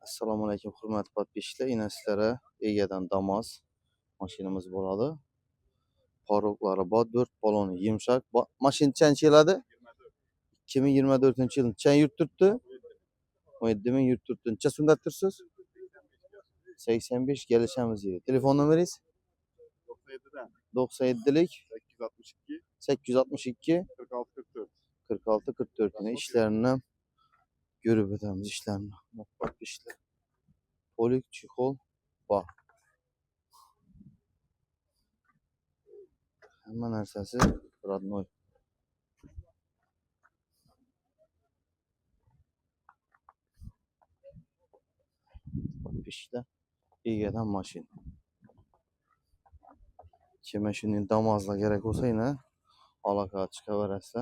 Assalomu alaykum hurmatli podpischilar. Yana sizlarga egadan Damas mashinamiz bo'ladi. Poroglari bor, 4 baloni yumshoq. Mashina qancha keladi? 2024-yil. Qancha yurib turibdi? 17 ming yurib turibdi. Qancha so'mda tursiz? 85 kelishamiz deydi. Telefon nomeringiz? 97lik 862 46 44 ni ishlarini görüp ötemiz işlerini. Bak işler. Polik, çikol, bak. Hemen ersesi Radnoy. Bak işler. İyi gelen maşin. Kime şimdi damazla gerek olsa yine alaka çıkıverese